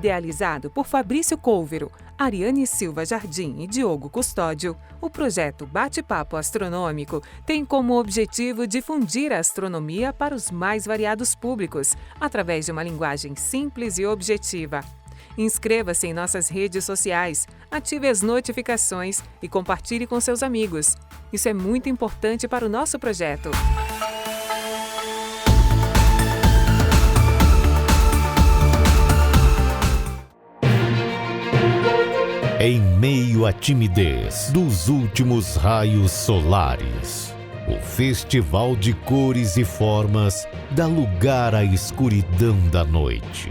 Idealizado por Fabrício Couvero, Ariane Silva Jardim e Diogo Custódio, o projeto Bate-Papo Astronômico tem como objetivo difundir a astronomia para os mais variados públicos, através de uma linguagem simples e objetiva. Inscreva-se em nossas redes sociais, ative as notificações e compartilhe com seus amigos. Isso é muito importante para o nosso projeto. Em meio à timidez dos últimos raios solares, o Festival de Cores e Formas dá lugar à escuridão da noite.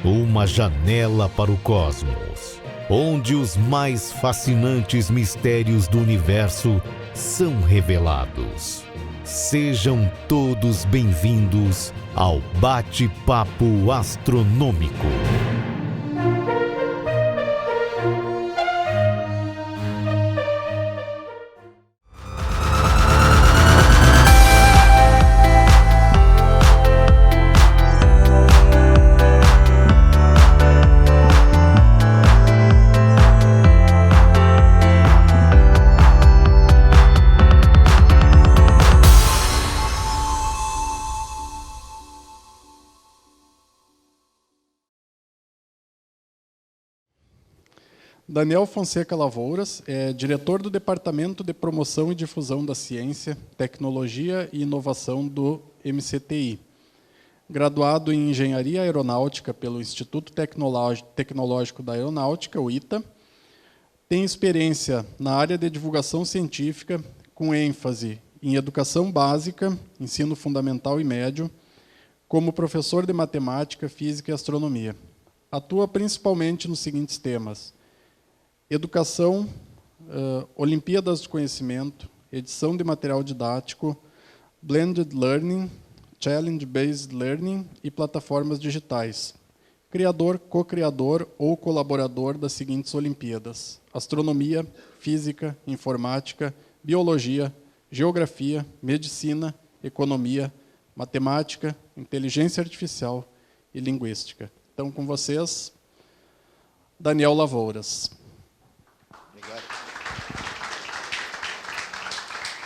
Uma janela para o cosmos, onde os mais fascinantes mistérios do universo são revelados. Sejam todos bem-vindos ao Bate-Papo Astronômico. Daniel Fonseca Lavouras é diretor do Departamento de Promoção e Difusão da Ciência, Tecnologia e Inovação do MCTI. Graduado em Engenharia Aeronáutica pelo Instituto Tecnológico da Aeronáutica, o ITA, tem experiência na área de divulgação científica, com ênfase em educação básica, ensino fundamental e médio, como professor de matemática, física e astronomia. Atua principalmente nos seguintes temas: educação, Olimpíadas do Conhecimento, edição de material didático, Blended Learning, Challenge-Based Learning e plataformas digitais. Criador, co-criador ou colaborador das seguintes Olimpíadas: astronomia, física, informática, biologia, geografia, medicina, economia, matemática, inteligência artificial e linguística. Então, com vocês, Daniel Lavouras.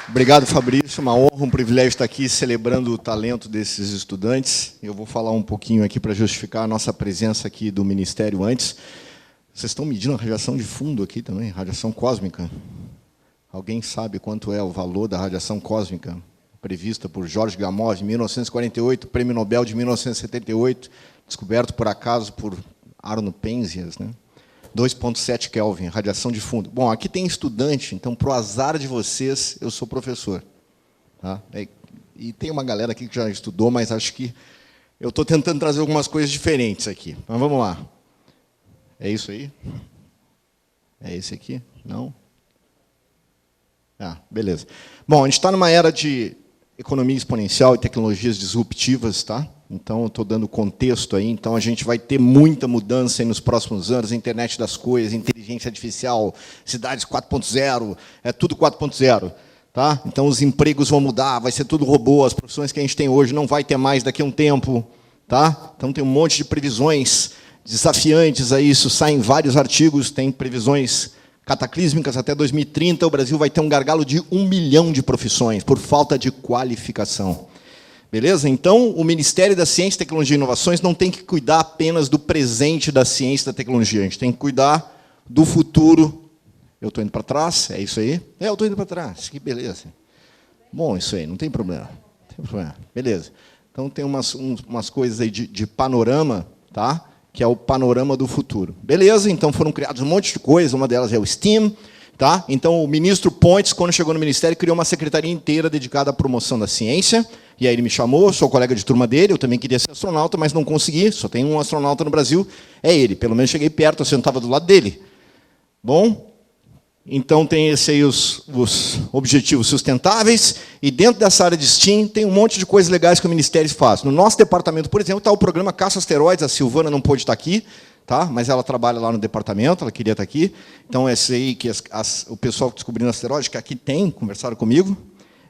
Obrigado, Fabrício. Uma honra, um privilégio estar aqui celebrando o talento desses estudantes. Eu vou falar um pouquinho aqui para justificar a nossa presença aqui do Ministério antes. Vocês estão medindo a radiação de fundo aqui também, radiação cósmica. Alguém sabe quanto é o valor da radiação cósmica prevista por George Gamow em 1948, Prêmio Nobel de 1978, descoberto por acaso por Arno Penzias, né? 2,7 Kelvin, radiação de fundo. Bom, aqui tem estudante, então, para o azar de vocês, eu sou professor. Tá? E tem uma galera aqui que já estudou, mas acho que eu estou tentando trazer algumas coisas diferentes aqui. Mas vamos lá. É isso aí? É esse aqui? Não? Ah, beleza. Bom, a gente está numa era de economia exponencial e tecnologias disruptivas, tá? Então, eu estou dando contexto aí. Então, a gente vai ter muita mudança aí nos próximos anos, internet das coisas, inteligência artificial, cidades 4.0, é tudo 4.0. Tá? Então, os empregos vão mudar, vai ser tudo robô, as profissões que a gente tem hoje não vai ter mais daqui a um tempo. Tá? Então, tem um monte de previsões desafiantes a isso, saem vários artigos, tem previsões cataclísmicas. Até 2030, o Brasil vai ter um gargalo de 1 milhão de profissões, por falta de qualificação. Beleza? Então, o Ministério da Ciência, Tecnologia e Inovações não tem que cuidar apenas do presente da ciência e da tecnologia. A gente tem que cuidar do futuro. Eu estou indo para trás? É isso aí? É, eu estou indo para trás. Que beleza. Bom, isso aí, não tem problema. Não tem problema. Beleza. Então, tem umas coisas aí de panorama, tá? Que é o panorama do futuro. Beleza? Então, foram criados um monte de coisas. Uma delas é o STEAM. Tá? Então, o ministro Pontes, quando chegou no Ministério, criou uma secretaria inteira dedicada à promoção da ciência. E aí ele me chamou, sou colega de turma dele, eu também queria ser astronauta, mas não consegui, só tem um astronauta no Brasil, é ele. Pelo menos cheguei perto, eu sentava do lado dele. Bom, então tem esse aí os objetivos sustentáveis, e dentro dessa área de STEAM tem um monte de coisas legais que o Ministério faz. No nosso departamento, por exemplo, está o programa Caça Asteroides, a Silvana não pôde estar aqui, tá? Mas ela trabalha lá no departamento, ela queria estar aqui. Então, esse aí que o pessoal descobrindo asteroides, que aqui tem, conversaram comigo,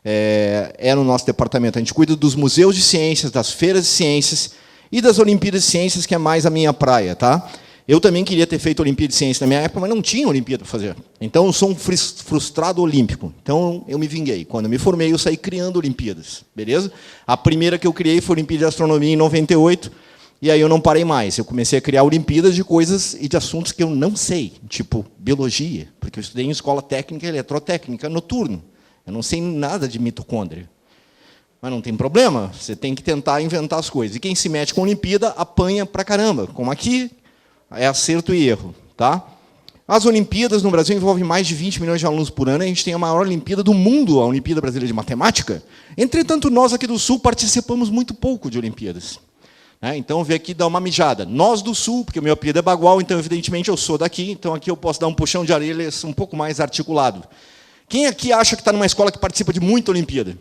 é no nosso departamento. A gente cuida dos museus de ciências, das feiras de ciências, e das Olimpíadas de Ciências, que é mais a minha praia, tá? Eu também queria ter feito Olimpíada de Ciências na minha época, mas não tinha Olimpíada para fazer. Então, eu sou um frustrado olímpico. Então, eu me vinguei. Quando eu me formei, eu saí criando Olimpíadas, beleza? A primeira que eu criei foi a Olimpíada de Astronomia, em 98, e aí eu não parei mais. Eu comecei a criar Olimpíadas de coisas e de assuntos que eu não sei, tipo biologia, porque eu estudei em escola técnica e eletrotécnica noturno. Eu não sei nada de mitocôndria. Mas não tem problema, você tem que tentar inventar as coisas. E quem se mete com a Olimpíada apanha pra caramba, como aqui é acerto e erro. Tá? As Olimpíadas no Brasil envolvem mais de 20 milhões de alunos por ano, e a gente tem a maior Olimpíada do mundo, a Olimpíada Brasileira de Matemática. Entretanto, nós aqui do Sul participamos muito pouco de Olimpíadas. Então, vem aqui dar uma mijada. Nós do Sul, porque o meu apelido é Bagual, então, evidentemente, eu sou daqui, então aqui eu posso dar um puxão de orelhas um pouco mais articulado. Quem aqui acha que está numa escola que participa de muita Olimpíada?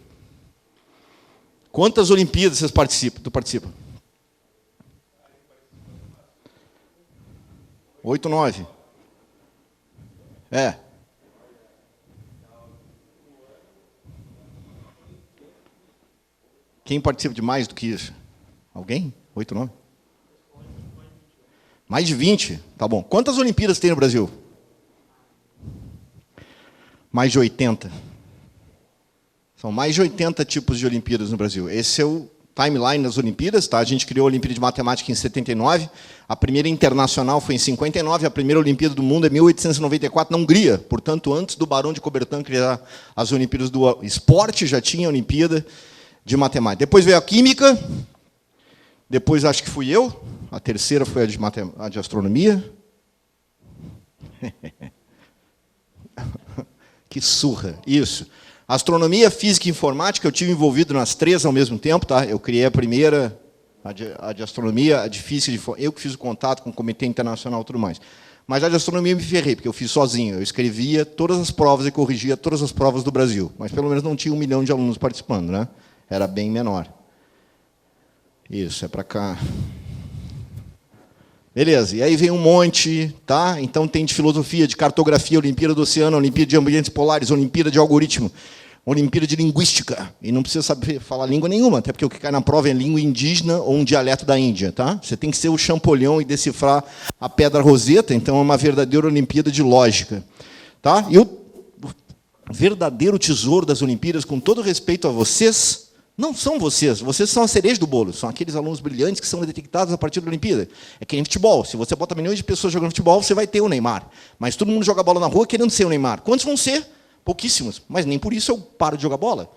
Quantas Olimpíadas vocês participam? Tu participa? 8, 9. É. Quem participa de mais do que isso? Alguém? 8, 9? Mais de 20? Tá bom. Quantas Olimpíadas tem no Brasil? Mais de 80. São mais de 80 tipos de Olimpíadas no Brasil. Esse é o timeline das Olimpíadas. Tá? A gente criou a Olimpíada de Matemática em 79, a primeira internacional foi em 59, a primeira Olimpíada do mundo é 1894, na Hungria. Portanto, antes do Barão de Coubertin criar as Olimpíadas do Esporte, já tinha a Olimpíada de Matemática. Depois veio a Química, depois acho que fui eu, a terceira foi a de Astronomia. Que surra, isso. Astronomia, Física e Informática, eu tive envolvido nas 3 ao mesmo tempo. Tá? Eu criei a primeira, a de Astronomia, a de Física, eu que fiz o contato com o Comitê Internacional e tudo mais. Mas a de Astronomia eu me ferrei, porque eu fiz sozinho. Eu escrevia todas as provas e corrigia todas as provas do Brasil. Mas pelo menos não tinha 1 milhão de alunos participando, né? Era bem menor. Isso, é para cá. Beleza, e aí vem um monte, tá? Então tem de filosofia, de cartografia, Olimpíada do Oceano, Olimpíada de Ambientes Polares, Olimpíada de Algoritmo, Olimpíada de Linguística. E não precisa saber falar língua nenhuma, até porque o que cai na prova é língua indígena ou um dialeto da Índia, tá? Você tem que ser o Champollion e decifrar a Pedra Roseta, então é uma verdadeira Olimpíada de Lógica. Tá? E o verdadeiro tesouro das Olimpíadas, com todo respeito a vocês, não são vocês são a cereja do bolo, são aqueles alunos brilhantes que são detectados a partir da Olimpíada. É que nem futebol, se você bota milhões de pessoas jogando futebol, você vai ter o Neymar. Mas todo mundo joga bola na rua querendo ser o Neymar. Quantos vão ser? Pouquíssimos, mas nem por isso eu paro de jogar bola.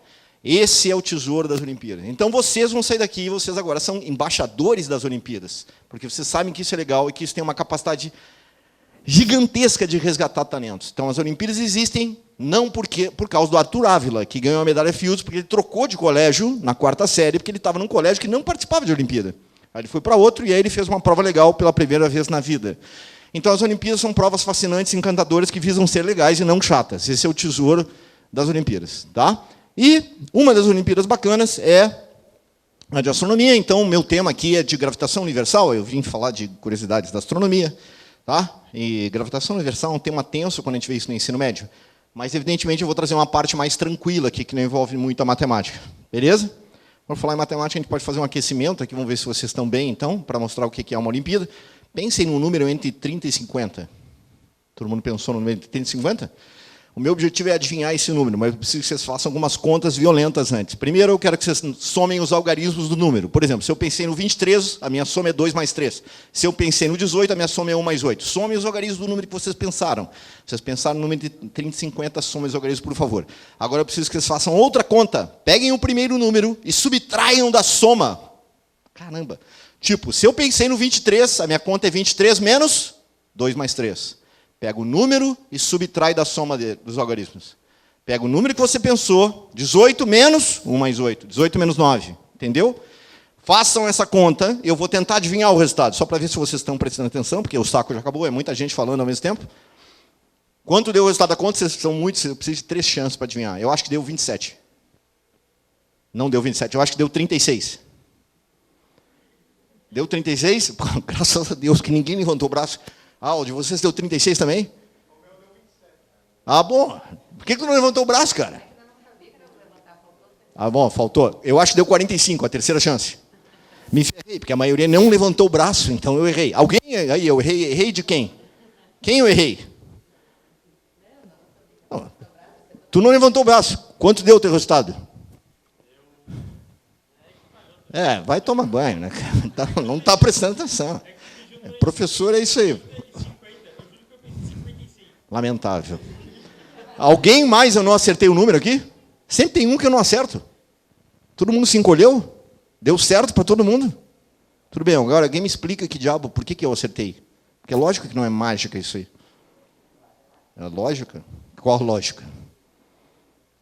Esse é o tesouro das Olimpíadas. Então vocês vão sair daqui, vocês agora são embaixadores das Olimpíadas, porque vocês sabem que isso é legal e que isso tem uma capacidade gigantesca de resgatar talentos. Então as Olimpíadas existem não por causa do Arthur Ávila, que ganhou a medalha Fields, porque ele trocou de colégio na 4ª série, porque ele estava num colégio que não participava de Olimpíada. Aí ele foi para outro e aí ele fez uma prova legal pela primeira vez na vida. Então as Olimpíadas são provas fascinantes, encantadoras, que visam ser legais e não chatas. Esse é o tesouro das Olimpíadas. Tá? E uma das Olimpíadas bacanas é a de Astronomia. Então o meu tema aqui é de gravitação universal. Eu vim falar de curiosidades da astronomia. Tá? E gravitação universal é um tema tenso quando a gente vê isso no ensino médio. Mas, evidentemente, eu vou trazer uma parte mais tranquila aqui, que não envolve muito a matemática. Beleza? Por falar em matemática, a gente pode fazer um aquecimento aqui. Vamos ver se vocês estão bem, então, para mostrar o que é uma Olimpíada. Pensem num número entre 30 e 50. Todo mundo pensou no número entre 30 e 50? O meu objetivo é adivinhar esse número, mas eu preciso que vocês façam algumas contas violentas antes. Primeiro, eu quero que vocês somem os algarismos do número. Por exemplo, se eu pensei no 23, a minha soma é 2 mais 3. Se eu pensei no 18, a minha soma é 1 mais 8. Somem os algarismos do número que vocês pensaram. Vocês pensaram no número de 30 e 50, somem os algarismos, por favor. Agora eu preciso que vocês façam outra conta. Peguem o primeiro número e subtraiam da soma. Caramba! Tipo, se eu pensei no 23, a minha conta é 23 menos 2 mais 3. Pega o número e subtrai da soma dos algarismos. Pega o número que você pensou, 18 menos 1 mais 8. 18 menos 9. Entendeu? Façam essa conta, eu vou tentar adivinhar o resultado, só para ver se vocês estão prestando atenção, porque o saco já acabou, é muita gente falando ao mesmo tempo. Quanto deu o resultado da conta? Vocês são muitos, eu preciso de 3 chances para adivinhar. Eu acho que deu 27. Não deu 27, eu acho que deu 36. Deu 36? Pô, graças a Deus que ninguém levantou o braço. Ah, o de vocês deu 36 também? O meu deu 27. Ah, bom. Por que tu não levantou o braço, cara? Ah, bom, faltou. Eu acho que deu 45, a terceira chance. Me ferrei. errei, porque a maioria não levantou o braço, então eu errei. Alguém aí, eu errei de quem? Quem eu errei? Não, tu não levantou o braço. Quanto deu o teu resultado? Vai tomar banho, né? Não está prestando atenção. Professor, é isso aí. Lamentável. Alguém mais eu não acertei o número aqui? Sempre tem um que eu não acerto. Todo mundo se encolheu? Deu certo para todo mundo? Tudo bem, agora alguém me explica que diabo, por que eu acertei? Porque é lógico que não é mágica isso aí. É lógica? Qual a lógica?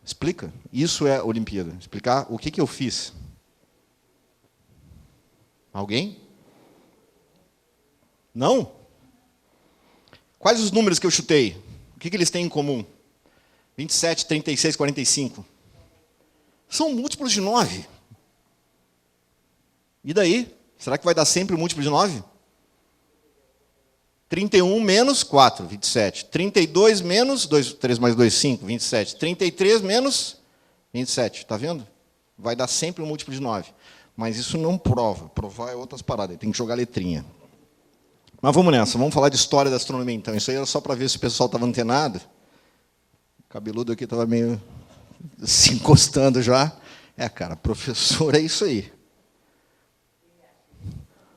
Explica. Isso é Olimpíada. Explicar o que eu fiz. Alguém? Não? Quais os números que eu chutei? O que eles têm em comum? 27, 36, 45. São múltiplos de 9. E daí? Será que vai dar sempre o múltiplo de 9? 31 menos 4, 27. 32 menos 2, 3 mais 2, 5, 27. 33 menos 27. Está vendo? Vai dar sempre o múltiplo de 9. Mas isso não prova. Provar é outras paradas. Tem que jogar letrinha. Mas vamos nessa. Vamos falar de história da astronomia, então. Isso aí era só para ver se o pessoal estava antenado. O cabeludo aqui estava meio se encostando já. Cara, professor, é isso aí.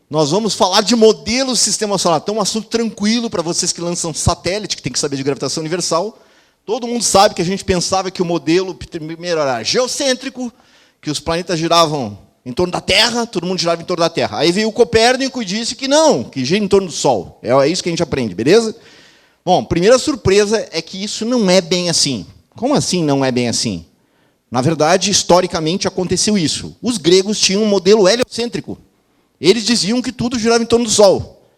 Nós vamos falar de modelos do sistema solar. Então, um assunto tranquilo para vocês que lançam satélite, que tem que saber de gravitação universal. Todo mundo sabe que a gente pensava que o modelo primeiro era geocêntrico, que os planetas giravam em torno da Terra, todo mundo girava em torno da Terra. Aí veio o Copérnico e disse que não, que gira em torno do Sol. É isso que a gente aprende, beleza? Bom, primeira surpresa é que isso não é bem assim. Como assim não é bem assim? Na verdade, historicamente aconteceu isso. Os gregos tinham um modelo heliocêntrico. Eles diziam que tudo girava em torno do Sol.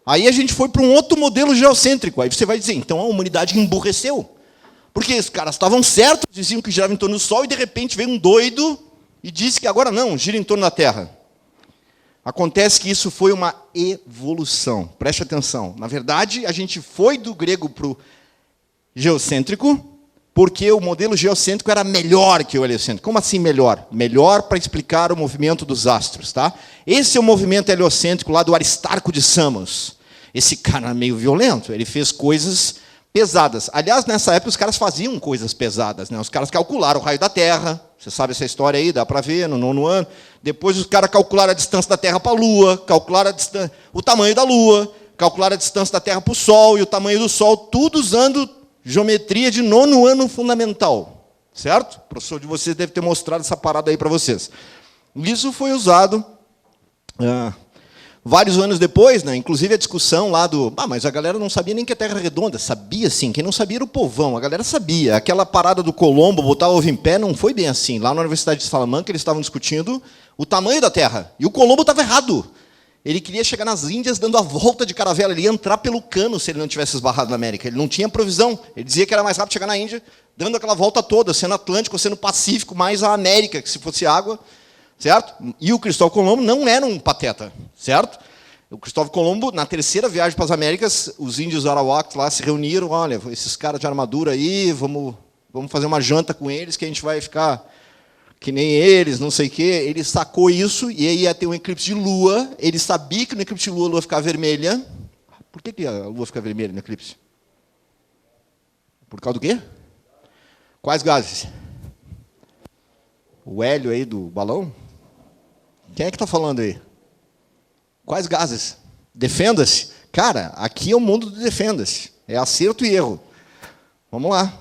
Aí a gente foi para um outro modelo geocêntrico. Aí você vai dizer, então a humanidade emburreceu. Porque os caras estavam certos, diziam que girava em torno do Sol, e de repente veio um doido e disse que agora não, gira em torno da Terra. Acontece que isso foi uma evolução. Preste atenção. Na verdade, a gente foi do grego para o geocêntrico, porque o modelo geocêntrico era melhor que o heliocêntrico. Como assim melhor? Melhor para explicar o movimento dos astros. Tá? Esse é o movimento heliocêntrico lá do Aristarco de Samos. Esse cara meio violento, ele fez coisas pesadas. Aliás, nessa época, os caras faziam coisas pesadas. Né? Os caras calcularam o raio da Terra. Você sabe essa história aí, dá para ver, no 9º ano. Depois os caras calcularam a distância da Terra para a Lua, calcularam o tamanho da Lua, calcularam a distância da Terra para o Sol e o tamanho do Sol, tudo usando geometria de 9º ano fundamental. Certo? O professor de vocês deve ter mostrado essa parada aí para vocês. Isso foi usado vários anos depois, né? Inclusive a discussão lá do... mas a galera não sabia nem que a Terra era redonda. Sabia sim, quem não sabia era o povão. A galera sabia. Aquela parada do Colombo, botar o ovo em pé, não foi bem assim. Lá na Universidade de Salamanca, eles estavam discutindo o tamanho da Terra. E o Colombo estava errado. Ele queria chegar nas Índias dando a volta de caravela. Ele ia entrar pelo cano se ele não tivesse esbarrado na América. Ele não tinha provisão. Ele dizia que era mais rápido chegar na Índia, dando aquela volta toda, Oceano Atlântico, Oceano Pacífico, mais a América, que se fosse água. Certo? E o Cristóvão Colombo não era um pateta. Certo? O Cristóvão Colombo, na terceira viagem para as Américas, os índios arawaks lá se reuniram. Olha, esses caras de armadura aí, vamos fazer uma janta com eles, que a gente vai ficar que nem eles, não sei o quê. Ele sacou isso, e aí ia ter um eclipse de lua. Ele sabia que no eclipse de lua a lua ficava vermelha. Por que a lua fica vermelha no eclipse? Por causa do quê? Quais gases? O hélio aí do balão? Quem é que está falando aí? Quais gases? Defenda-se. Cara, aqui é o mundo do defenda-se. É acerto e erro. Vamos lá.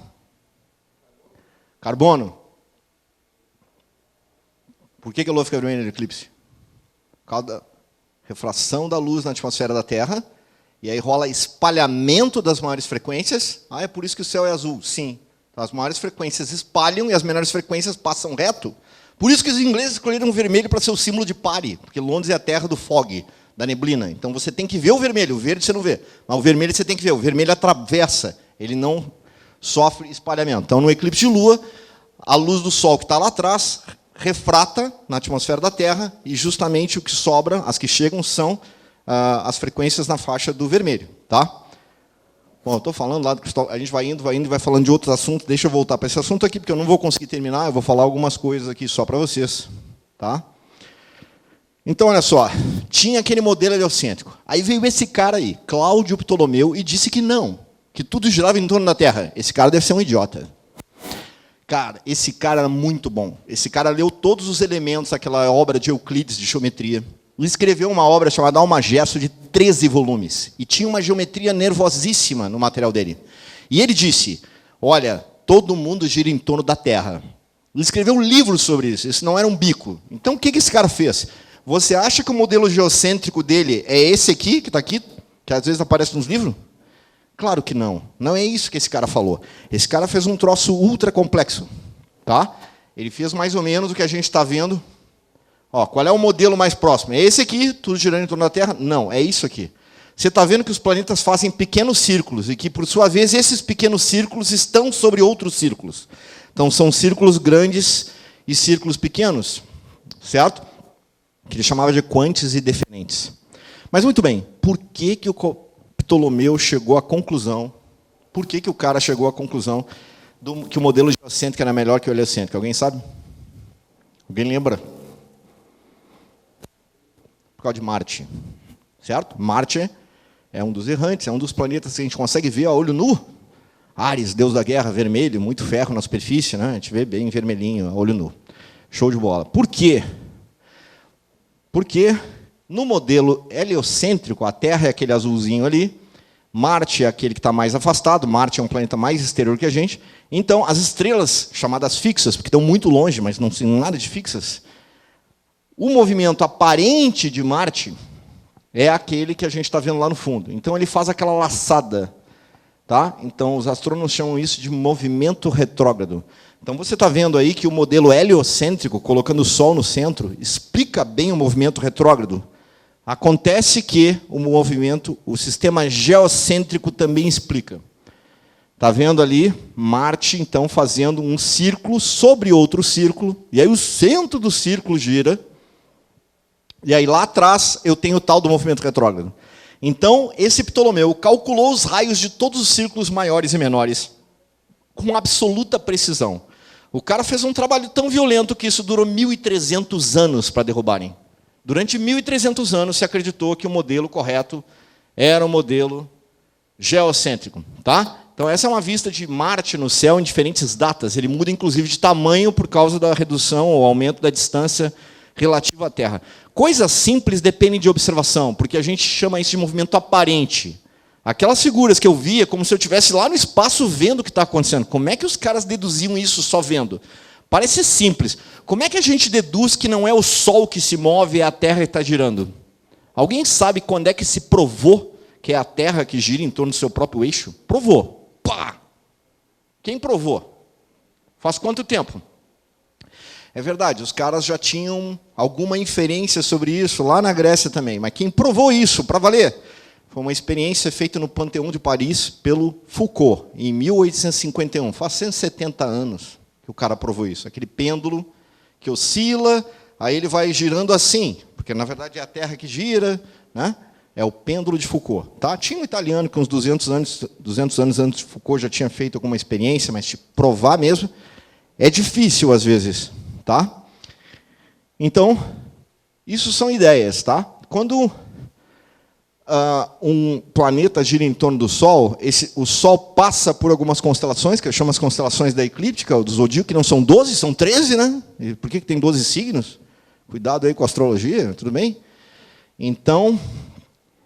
Carbono. Por que a lua fica vermelha no eclipse? Por causa da refração da luz na atmosfera da Terra. E aí rola espalhamento das maiores frequências. É por isso que o céu é azul. Sim. As maiores frequências espalham e as menores frequências passam reto. Por isso que os ingleses escolheram o vermelho para ser o símbolo de pare, porque Londres é a terra do fog, da neblina. Então você tem que ver o vermelho, o verde você não vê. Mas o vermelho você tem que ver, o vermelho atravessa, ele não sofre espalhamento. Então no eclipse de lua, a luz do Sol que está lá atrás refrata na atmosfera da Terra e justamente o que sobra, as que chegam, são as frequências na faixa do vermelho. Tá? Bom, eu estou falando lá do Cristóvão, a gente vai indo e vai falando de outros assuntos. Deixa eu voltar para esse assunto aqui, porque eu não vou conseguir terminar, eu vou falar algumas coisas aqui só para vocês. Tá? Então, olha só, tinha aquele modelo heliocêntrico. Aí veio esse cara aí, Cláudio Ptolomeu, e disse que não, que tudo girava em torno da Terra. Esse cara deve ser um idiota. Cara, esse cara era muito bom. Esse cara leu todos os elementos daquela obra de Euclides de geometria. Ele escreveu uma obra chamada Almagesto de 13 volumes. E tinha uma geometria nervosíssima no material dele. E ele disse, olha, todo mundo gira em torno da Terra. Ele escreveu um livro sobre isso. Isso não era um bico. Então, o que esse cara fez? Você acha que o modelo geocêntrico dele é esse aqui, que está aqui, que às vezes aparece nos livros? Claro que não. Não é isso que esse cara falou. Esse cara fez um troço ultra complexo. Tá? Ele fez mais ou menos o que a gente está vendo. Ó, qual é o modelo mais próximo? É esse aqui, tudo girando em torno da Terra? Não, é isso aqui. Você está vendo que os planetas fazem pequenos círculos e que, por sua vez, esses pequenos círculos estão sobre outros círculos. Então, são círculos grandes e círculos pequenos. Certo? Que ele chamava de quantes e deferentes. Mas, muito bem, por que o Ptolomeu chegou à conclusão, por que o cara chegou à conclusão que o modelo geocêntrico era melhor que o heliocêntrico? Alguém sabe? Alguém lembra? Por causa de Marte. Certo? Marte é um dos errantes, é um dos planetas que a gente consegue ver a olho nu. Ares, deus da guerra, vermelho, muito ferro na superfície, né? A gente vê bem vermelhinho, a olho nu. Show de bola. Por quê? Porque no modelo heliocêntrico, a Terra é aquele azulzinho ali, Marte é aquele que está mais afastado, Marte é um planeta mais exterior que a gente. Então, as estrelas chamadas fixas, porque estão muito longe, mas não tem nada de fixas, o movimento aparente de Marte é aquele que a gente está vendo lá no fundo. Então, ele faz aquela laçada. Tá? Então, os astrônomos chamam isso de movimento retrógrado. Então, você está vendo aí que o modelo heliocêntrico, colocando o Sol no centro, explica bem o movimento retrógrado. Acontece que o sistema geocêntrico também explica. Está vendo ali Marte, então, fazendo um círculo sobre outro círculo, e aí o centro do círculo gira, e aí lá atrás eu tenho o tal do movimento retrógrado. Então, esse Ptolomeu calculou os raios de todos os círculos maiores e menores com absoluta precisão. O cara fez um trabalho tão violento que isso durou 1.300 anos para derrubarem. Durante 1.300 anos se acreditou que o modelo correto era o modelo geocêntrico. Tá? Então, essa é uma vista de Marte no céu em diferentes datas. Ele muda, inclusive, de tamanho por causa da redução ou aumento da distância relativa à Terra. Coisas simples dependem de observação, porque a gente chama isso de movimento aparente. Aquelas figuras que eu via, como se eu estivesse lá no espaço vendo o que está acontecendo. Como é que os caras deduziam isso só vendo? Parece simples. Como é que a gente deduz que não é o Sol que se move e a Terra que está girando? Alguém sabe quando é que se provou que é a Terra que gira em torno do seu próprio eixo? Provou. Pá! Quem provou? Faz quanto tempo? É verdade, os caras já tinham alguma inferência sobre isso lá na Grécia também. Mas quem provou isso, para valer, foi uma experiência feita no Panteão de Paris pelo Foucault, em 1851. Faz 170 anos que o cara provou isso. Aquele pêndulo que oscila, aí ele vai girando assim, porque, na verdade, é a Terra que gira, né? É o pêndulo de Foucault. Tá? Tinha um italiano que uns 200 anos antes de Foucault já tinha feito alguma experiência, mas de provar mesmo é difícil às vezes. Tá? Então, isso são ideias. Tá? Quando um planeta gira em torno do Sol, o Sol passa por algumas constelações, que eu chamo as constelações da eclíptica, ou do zodíaco, que não são 12, são 13, né? E por que tem 12 signos? Cuidado aí com a astrologia, tudo bem? Então,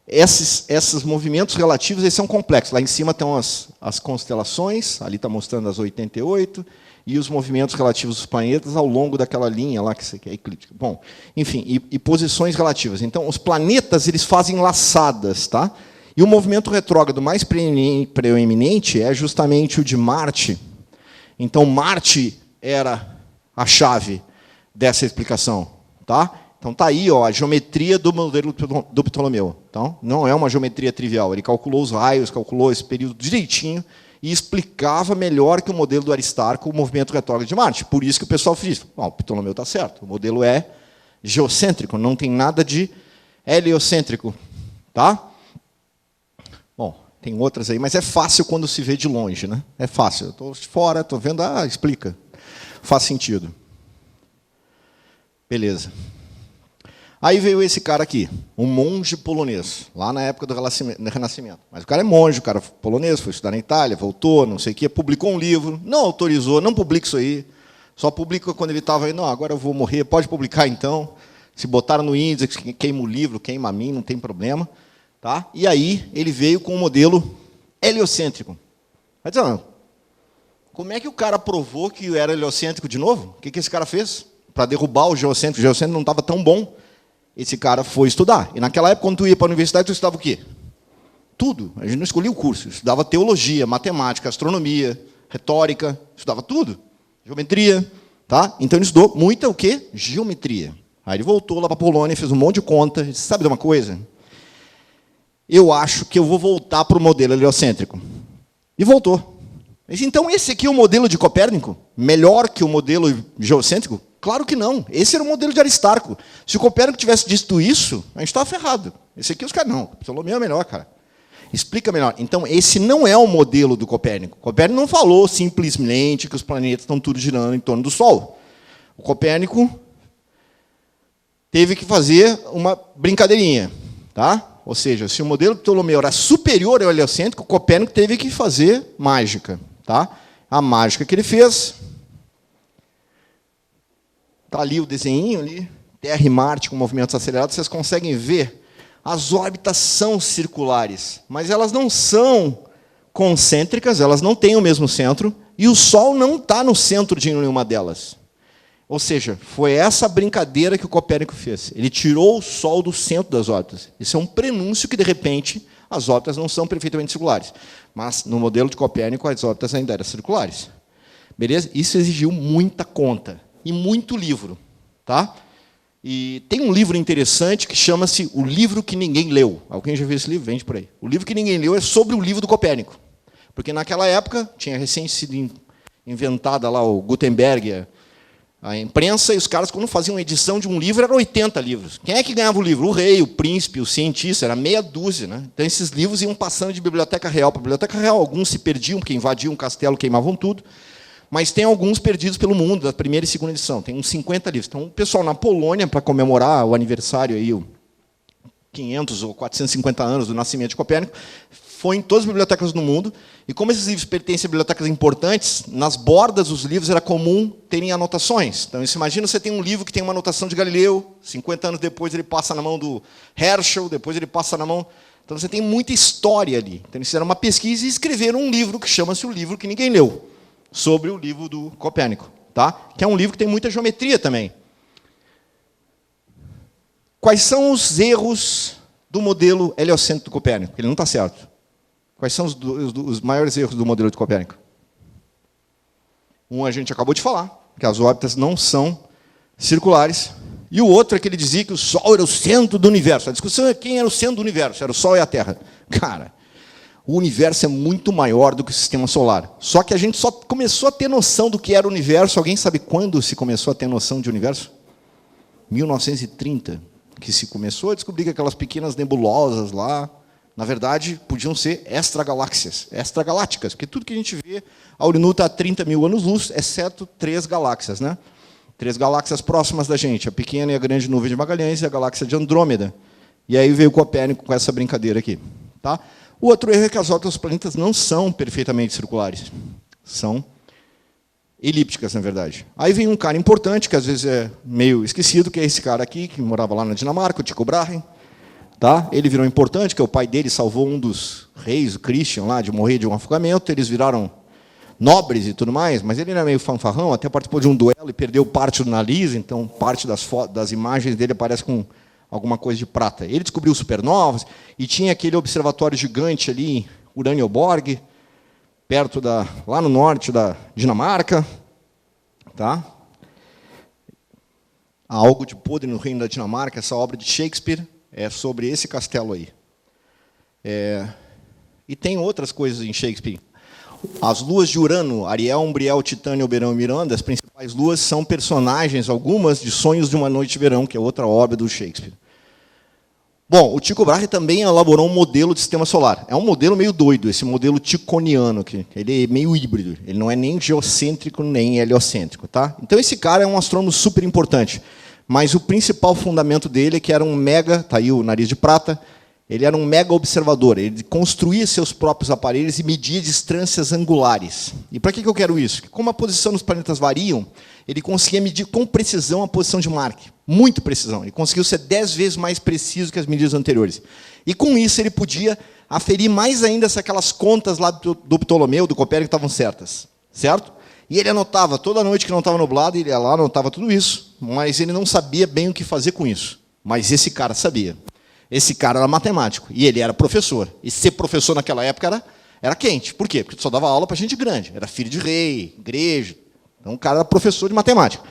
esses movimentos relativos eles são complexos. Lá em cima estão as constelações, ali está mostrando as 88, e os movimentos relativos dos planetas ao longo daquela linha lá, que é eclíptica. Bom, enfim, e posições relativas. Então, os planetas eles fazem laçadas. Tá? E o movimento retrógrado mais preeminente é justamente o de Marte. Então, Marte era a chave dessa explicação. Tá? Então, está aí ó, a geometria do modelo do Ptolomeu. Então, não é uma geometria trivial. Ele calculou os raios, calculou esse período direitinho, e explicava melhor que o modelo do Aristarco o movimento retrógrado de Marte. Por isso que o pessoal diz, o Ptolomeu está certo, o modelo é geocêntrico, não tem nada de heliocêntrico. Tá? Bom, tem outras aí, mas é fácil quando se vê de longe. Né? É fácil, eu estou de fora, estou vendo, explica. Faz sentido. Beleza. Aí veio esse cara aqui, um monge polonês, lá na época do Renascimento. Mas o cara é monge, o cara é polonês, foi estudar na Itália, voltou, não sei o quê, publicou um livro, não autorizou, não publica isso aí, só publica quando ele estava aí, não, agora eu vou morrer, pode publicar então. Se botaram no índice, queima o livro, queima a mim, não tem problema. Tá? E aí ele veio com um modelo heliocêntrico. Vai dizer, não, como é que o cara provou que era heliocêntrico de novo? O que esse cara fez? Para derrubar o geocêntrico. O geocêntrico não estava tão bom. Esse cara foi estudar. E naquela época, quando tu ia para a universidade, tu estudava o quê? Tudo. A gente não escolhia o curso. Eu estudava teologia, matemática, astronomia, retórica, estudava tudo. Geometria. Tá? Então ele estudou muita o quê? Geometria. Aí ele voltou lá para a Polônia, fez um monte de conta. Disse, sabe de uma coisa? Eu acho que eu vou voltar para o modelo heliocêntrico. E voltou. Mas, então, esse aqui é o modelo de Copérnico? Melhor que o modelo geocêntrico? Claro que não. Esse era o modelo de Aristarco. Se o Copérnico tivesse dito isso, a gente estava ferrado. Esse aqui os caras, não. Ptolomeu é melhor, cara. Explica melhor. Então, esse não é o modelo do Copérnico. Copérnico não falou simplesmente que os planetas estão tudo girando em torno do Sol. O Copérnico teve que fazer uma brincadeirinha. Tá? Ou seja, se o modelo de Ptolomeu era superior ao heliocêntrico, Copérnico teve que fazer mágica. Tá? A mágica que ele fez... Está ali o desenho, ali, Terra e Marte com movimentos acelerados, vocês conseguem ver, as órbitas são circulares, mas elas não são concêntricas, elas não têm o mesmo centro, e o Sol não está no centro de nenhuma delas. Ou seja, foi essa brincadeira que o Copérnico fez. Ele tirou o Sol do centro das órbitas. Isso é um prenúncio que, de repente, as órbitas não são perfeitamente circulares. Mas, no modelo de Copérnico, as órbitas ainda eram circulares. Beleza? Isso exigiu muita conta. E muito livro. Tá? E tem um livro interessante que chama-se O Livro que Ninguém Leu. Alguém já viu esse livro? Vende por aí. O livro que ninguém leu é sobre o livro do Copérnico. Porque naquela época tinha recém sido inventada lá o Gutenberg, a imprensa, e os caras, quando faziam uma edição de um livro, eram 80 livros. Quem é que ganhava o livro? O rei, o príncipe, o cientista, era meia dúzia. Né? Então esses livros iam passando de biblioteca real para biblioteca real. Alguns se perdiam, porque invadiam o castelo, queimavam tudo. Mas tem alguns perdidos pelo mundo, da primeira e segunda edição. Tem uns 50 livros. Então, o pessoal na Polônia, para comemorar o aniversário, aí, o 500 ou 450 anos do nascimento de Copérnico, foi em todas as bibliotecas do mundo. E como esses livros pertencem a bibliotecas importantes, nas bordas dos livros era comum terem anotações. Então, você imagina, você tem um livro que tem uma anotação de Galileu, 50 anos depois ele passa na mão do Herschel, depois ele passa na mão... Então, você tem muita história ali. Então, eles fizeram uma pesquisa e escreveram um livro que chama-se O Livro que Ninguém Leu, sobre o livro do Copérnico, tá? Que é um livro que tem muita geometria também. Quais são os erros do modelo heliocêntrico do Copérnico? Ele não está certo. Quais são os maiores erros do modelo de Copérnico? Um a gente acabou de falar, que as órbitas não são circulares. E o outro é que ele dizia que o Sol era o centro do universo. A discussão é quem era o centro do universo. Era o Sol e a Terra. Cara... O universo é muito maior do que o sistema solar. Só que a gente só começou a ter noção do que era o universo. Alguém sabe quando se começou a ter noção de universo? 1930, que se começou a descobrir que aquelas pequenas nebulosas lá, na verdade, podiam ser extragaláxias, extragalácticas, porque tudo que a gente vê, a Urinu está a 30 mil anos-luz, exceto 3 galáxias. Né? 3 galáxias próximas da gente, a pequena e a grande nuvem de Magalhães e a galáxia de Andrômeda. E aí veio o Copérnico com essa brincadeira aqui. Tá? O outro erro é que as órbitas dos planetas não são perfeitamente circulares. São elípticas, na verdade. Aí vem um cara importante, que às vezes é meio esquecido, que é esse cara aqui, que morava lá na Dinamarca, o Tycho Brahe. Tá? Ele virou importante, que o pai dele salvou um dos reis, o Christian, lá, de morrer de um afogamento. Eles viraram nobres e tudo mais, mas ele era meio fanfarrão, até participou de um duelo e perdeu parte do nariz, então parte das imagens dele aparece com alguma coisa de prata. Ele descobriu supernovas e tinha aquele observatório gigante ali em Uranienborg, perto lá no norte da Dinamarca. Tá? Há algo de podre no reino da Dinamarca, essa obra de Shakespeare é sobre esse castelo aí. E tem outras coisas em Shakespeare. As luas de Urano, Ariel, Umbriel, Titânia, Oberon e Miranda, as principais luas são personagens, algumas, de Sonhos de uma Noite de Verão, que é outra obra do Shakespeare. Bom, o Tycho Brahe também elaborou um modelo de sistema solar. É um modelo meio doido, esse modelo ticoniano aqui. Ele é meio híbrido. Ele não é nem geocêntrico nem heliocêntrico. Tá? Então, esse cara é um astrônomo super importante. mas o principal fundamento dele é que era um mega, está aí o nariz de prata, ele era um mega observador, ele construía seus próprios aparelhos e media distâncias angulares. E para que eu quero isso? Porque como a posição dos planetas variam, ele conseguia medir com precisão a posição de Marte, muito precisão. Ele conseguiu ser 10 vezes mais preciso que as medidas anteriores. E com isso ele podia aferir mais ainda se aquelas contas lá do Ptolomeu, do Copérnico, estavam certas. Certo? E ele anotava, toda noite que não estava nublado, ele ia lá, anotava tudo isso, mas ele não sabia bem o que fazer com isso. Mas esse cara sabia. Esse cara era matemático, e ele era professor. E ser professor naquela época era quente. Por quê? Porque só dava aula para gente grande. Era filho de rei, igreja. Então o cara era professor de matemática.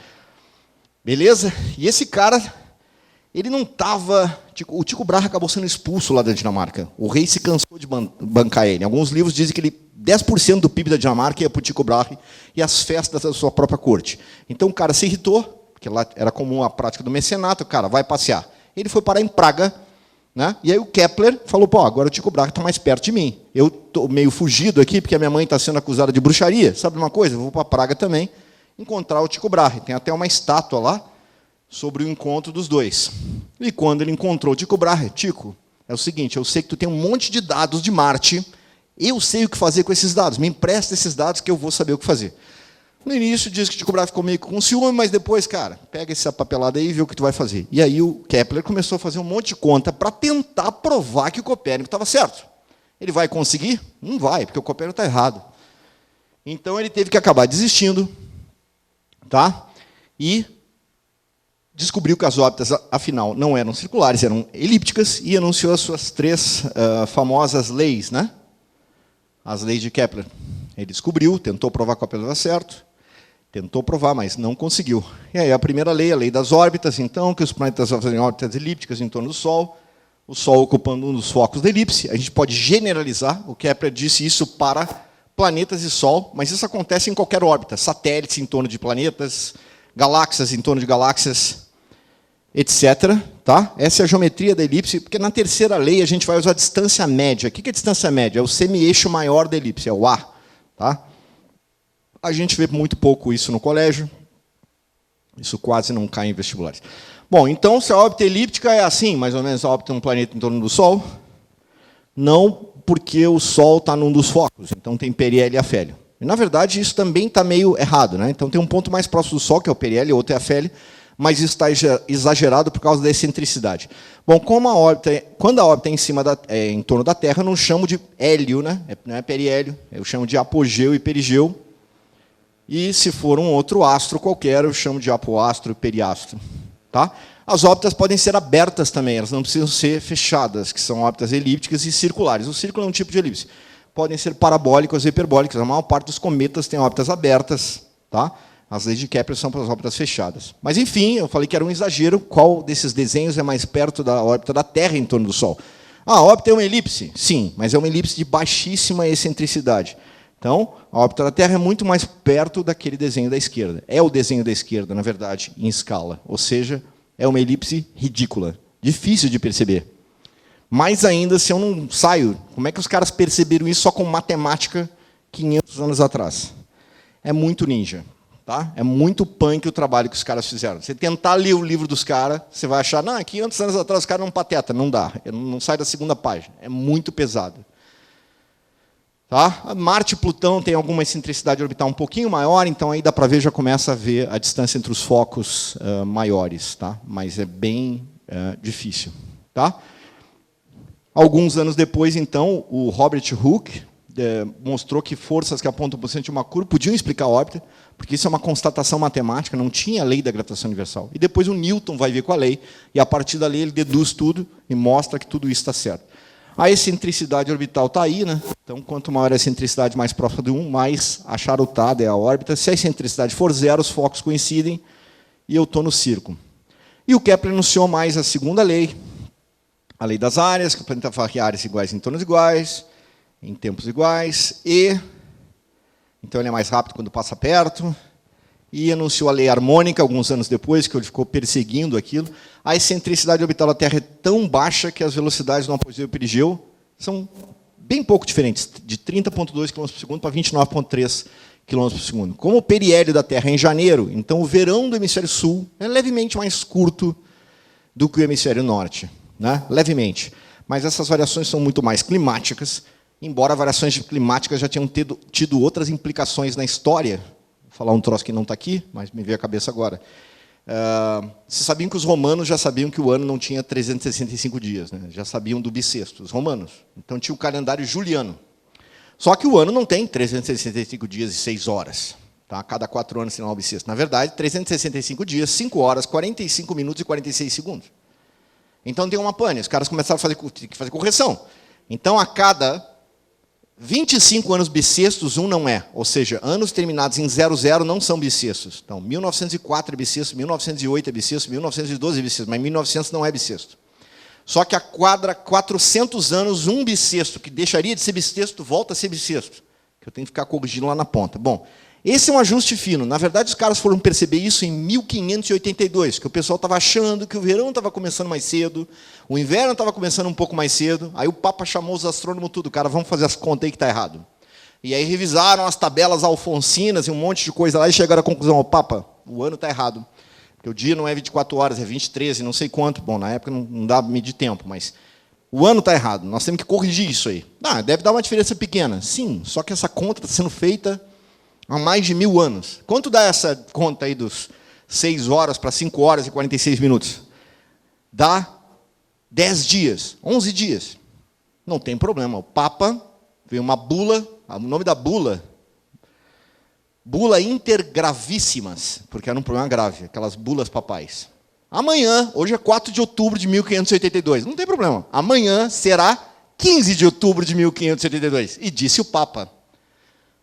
Beleza? E esse cara, ele não estava... O Tycho Brahe acabou sendo expulso lá da Dinamarca. O rei se cansou de bancar ele. Em alguns livros dizem que ele 10% do PIB da Dinamarca ia para o Tycho Brahe e as festas da sua própria corte. Então o cara se irritou, porque lá era comum a prática do mecenato, o cara vai passear. Ele foi parar em Praga, né? E aí o Kepler falou, pô, agora o Tycho Brahe está mais perto de mim. Eu estou meio fugido aqui, porque a minha mãe está sendo acusada de bruxaria. Sabe uma coisa? Eu vou para Praga também encontrar o Tycho Brahe. Tem até uma estátua lá sobre o encontro dos dois. E quando ele encontrou o Tycho Brahe, Tycho, é o seguinte, eu sei que tu tem um monte de dados de Marte, eu sei o que fazer com esses dados, me empresta esses dados que eu vou saber o que fazer. No início diz que o Tycho Brahe ficou meio com ciúme, mas depois, cara, pega essa papelada aí e vê o que tu vai fazer. E aí o Kepler começou a fazer um monte de conta para tentar provar que o Copérnico estava certo. Ele vai conseguir? Não vai, porque o Copérnico está errado. Então ele teve que acabar desistindo, tá? E descobriu que as órbitas, afinal, não eram circulares, eram elípticas, e anunciou as suas 3 famosas leis, né? As leis de Kepler. Ele descobriu, tentou provar que o Kepler estava certo, tentou provar, mas não conseguiu. E aí a primeira lei, a lei das órbitas, então, que os planetas fazem órbitas elípticas em torno do Sol, o Sol ocupando um dos focos da elipse. A gente pode generalizar, o Kepler disse isso para planetas e Sol, mas isso acontece em qualquer órbita, satélites em torno de planetas, galáxias em torno de galáxias, etc. Tá? Essa é a geometria da elipse, porque na terceira lei a gente vai usar a distância média. O que é a distância média? É o semi-eixo maior da elipse, é o A. Tá? A gente vê muito pouco isso no colégio, isso quase não cai em vestibulares. Bom, então, se a órbita elíptica é assim, mais ou menos a órbita de um planeta em torno do Sol, não porque o Sol está num dos focos, então tem periélio e afélio. E, na verdade, isso também está meio errado, né? Então, tem um ponto mais próximo do Sol, que é o periélio, outro é a afélio, mas isso está exagerado por causa da excentricidade. Bom, como a órbita, quando a órbita é em torno da Terra, eu não chamo de hélio, né? Não é periélio, eu chamo de apogeu e perigeu. E se for um outro astro qualquer, eu chamo de apoastro e periastro. Tá? As órbitas podem ser abertas também, elas não precisam ser fechadas, que são órbitas elípticas e circulares. O círculo é um tipo de elipse. Podem ser parabólicas ou hiperbólicas. A maior parte dos cometas tem órbitas abertas. Tá? As leis de Kepler são para as órbitas fechadas. Mas, enfim, eu falei que era um exagero. Qual desses desenhos é mais perto da órbita da Terra em torno do Sol? A órbita é uma elipse? Sim, mas é uma elipse de baixíssima excentricidade. Então, a órbita da Terra é muito mais perto daquele desenho da esquerda. É o desenho da esquerda, na verdade, em escala. Ou seja, é uma elipse ridícula, difícil de perceber. Mais ainda, se eu não saio, como é que os caras perceberam isso só com matemática 500 anos atrás? É muito ninja. Tá? É muito punk o trabalho que os caras fizeram. Você tentar ler o livro dos caras, você vai achar, não, 500 anos atrás os caras eram pateta. Não dá, não sai da segunda página. É muito pesado. Tá? Marte e Plutão têm alguma excentricidade orbital um pouquinho maior, então aí dá para ver, já começa a ver a distância entre os focos maiores. Tá? Mas é bem difícil. Tá? Alguns anos depois, então, o Robert Hooke mostrou que forças que apontam para o centro de uma curva podiam explicar a órbita, porque isso é uma constatação matemática, não tinha a lei da gravitação universal. E depois o Newton vai vir com a lei, e a partir da lei ele deduz tudo e mostra que tudo isso está certo. A excentricidade orbital está aí, né? Então, quanto maior a excentricidade mais próxima de 1, mais acharutada é a órbita. Se a excentricidade for 0, os focos coincidem, e eu estou no círculo. E o Kepler anunciou mais a segunda lei, a lei das áreas, que o planeta varre áreas iguais em tornos iguais, em tempos iguais, e então ele é mais rápido quando passa perto, e anunciou a lei harmônica alguns anos depois, que ele ficou perseguindo aquilo. A excentricidade orbital da Terra é tão baixa que as velocidades no apogeu e perigeu são bem pouco diferentes, de 30,2 km por segundo para 29,3 km por segundo. Como o periélio da Terra é em janeiro, então o verão do hemisfério sul é levemente mais curto do que o hemisfério norte, né? Levemente. Mas essas variações são muito mais climáticas, embora variações climáticas já tenham tido outras implicações na história. Vou falar um troço que não está aqui, mas me veio à cabeça agora. Vocês sabiam que os romanos já sabiam que o ano não tinha 365 dias, né? Já sabiam do bissexto, os romanos. Então tinha o calendário juliano. Só que o ano não tem 365 dias e 6 horas. Tá? Cada 4 anos, sinal bissexto. Na verdade, 365 dias, 5 horas, 45 minutos e 46 segundos. Então tem uma pane. Os caras começaram a fazer correção. Então, a cada 25 anos bissextos, um não é. Ou seja, anos terminados em 00 não são bissextos. Então, 1904 é bissexto, 1908 é bissexto, 1912 é bissexto, mas 1900 não é bissexto. Só que a cada 400 anos, um bissexto, que deixaria de ser bissexto, volta a ser bissexto. Que eu tenho que ficar corrigindo lá na ponta. Bom, esse é um ajuste fino. Na verdade, os caras foram perceber isso em 1582, que o pessoal estava achando que o verão estava começando mais cedo, o inverno estava começando um pouco mais cedo. Aí o Papa chamou os astrônomos tudo. Cara, vamos fazer as contas aí que está errado. E aí revisaram as tabelas alfonsinas e um monte de coisa lá e chegaram à conclusão, ó, Papa, o ano está errado. Porque o dia não é 24 horas, é 23, não sei quanto. Bom, na época não dá para medir tempo, mas o ano está errado. Nós temos que corrigir isso aí. Deve dar uma diferença pequena. Sim, só que essa conta está sendo feita há mais de 1000 anos. Quanto dá essa conta aí dos 6 horas para 5 horas e 46 minutos? Dá 10 dias, 11 dias. Não tem problema. O Papa veio uma bula, o nome da bula... Bula intergravíssimas, porque era um problema grave, aquelas bulas papais. Amanhã, hoje é 4 de outubro de 1582, não tem problema. Amanhã será 15 de outubro de 1582. E disse o Papa.